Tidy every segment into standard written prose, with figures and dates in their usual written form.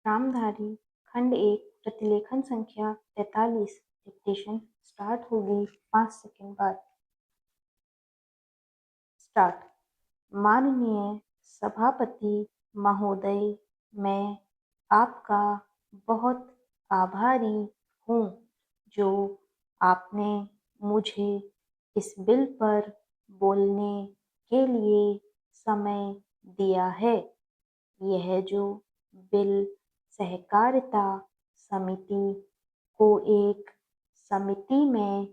रामधारी खंड एक प्रतिलेखन संख्या 43। डिक्टेशन स्टार्ट होगी 5 सेकंड बाद। स्टार्ट। माननीय सभापति महोदय, मैं आपका बहुत आभारी हूँ जो आपने मुझे इस बिल पर बोलने के लिए समय दिया है। यह जो बिल सहकारिता समिति को एक समिति में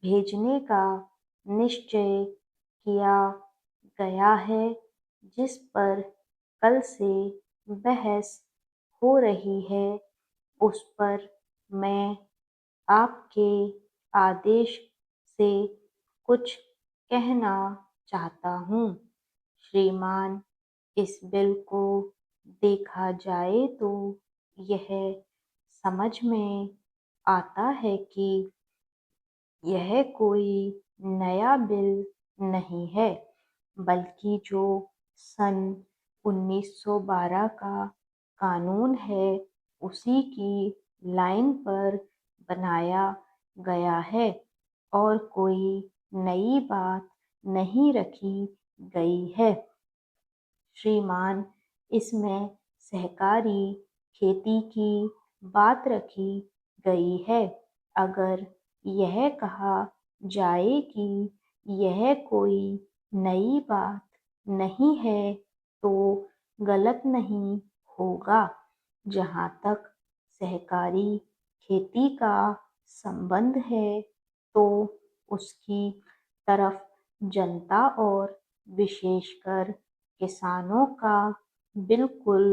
भेजने का निश्चय किया गया है, जिस पर कल से बहस हो रही है, उस पर मैं आपके आदेश से कुछ कहना चाहता हूँ। श्रीमान, इस बिल को देखा जाए तो यह समझ में आता है कि यह कोई नया बिल नहीं है, बल्कि जो सन 1912 का कानून है, उसी की लाइन पर बनाया गया है और कोई नई बात नहीं रखी गई है। श्रीमान, इसमें सहकारी खेती की बात रखी गई है। अगर यह कहा जाए कि यह कोई नई बात नहीं है, तो गलत नहीं होगा। जहाँ तक सहकारी खेती का संबंध है, तो उसकी तरफ जनता और विशेषकर किसानों का बिल्कुल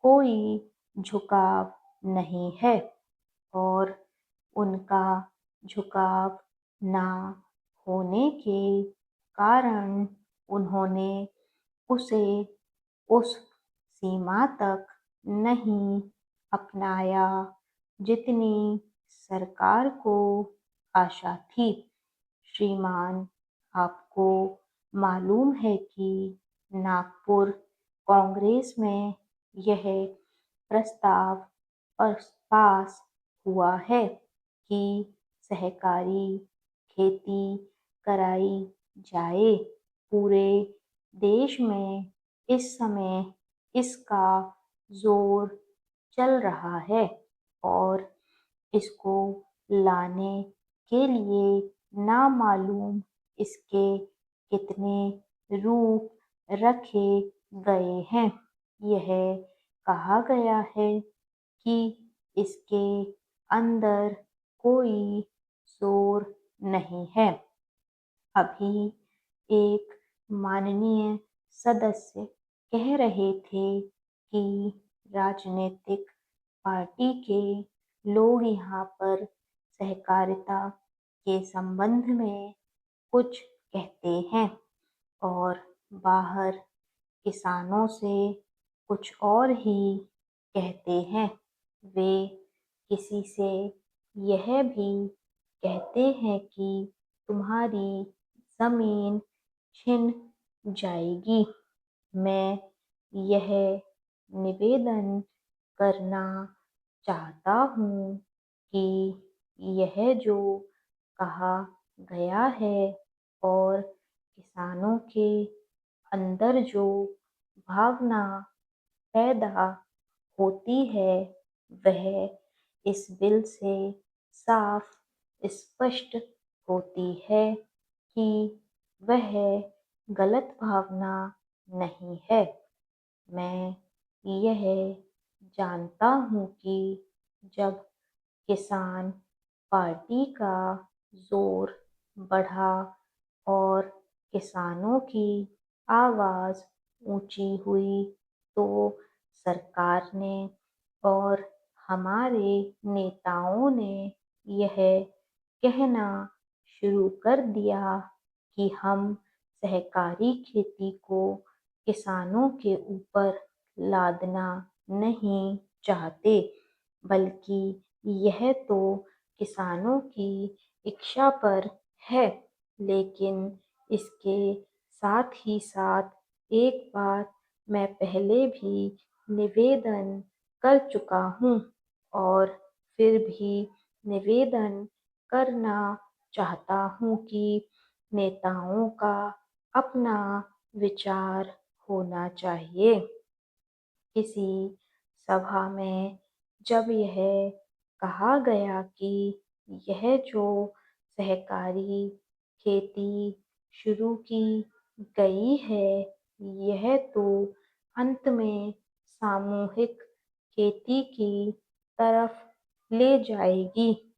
कोई झुकाव नहीं है और उनका झुकाव ना होने के कारण उन्होंने उसे उस सीमा तक नहीं अपनाया जितनी सरकार को आशा थी। श्रीमान, आपको मालूम है कि नागपुर कांग्रेस में यह प्रस्ताव पास हुआ है कि सहकारी खेती कराई जाए। पूरे देश में इस समय इसका जोर चल रहा है और इसको लाने के लिए नामालूम इसके कितने रूप रखे गए हैं। यह कहा गया है कि इसके अंदर कोई जोर नहीं है। अभी एक माननीय सदस्य कह रहे थे कि राजनीतिक पार्टी के लोग यहाँ पर सहकारिता के संबंध में कुछ कहते हैं और बाहर किसानों से कुछ और ही कहते हैं। वे किसी से यह भी कहते हैं कि तुम्हारी जमीन छिन जाएगी। मैं यह निवेदन करना चाहता हूँ कि यह जो कहा गया है और किसानों के अंदर जो भावना पैदा होती है, वह इस बिल से साफ स्पष्ट होती है कि वह गलत भावना नहीं है। मैं यह जानता हूँ कि जब किसान पार्टी का जोर बढ़ा और किसानों की आवाज़ ऊंची हुई, तो सरकार ने और हमारे नेताओं ने यह कहना शुरू कर दिया कि हम सहकारी खेती को किसानों के ऊपर लादना नहीं चाहते, बल्कि यह तो किसानों की इच्छा पर है। लेकिन इसके साथ ही साथ एक बात मैं पहले भी निवेदन कर चुका हूँ और फिर भी निवेदन करना चाहता हूँ कि नेताओं का अपना विचार होना चाहिए। किसी सभा में जब यह कहा गया कि यह जो सहकारी खेती शुरू की गई है, यह तो अंत में सामूहिक खेती की तरफ ले जाएगी,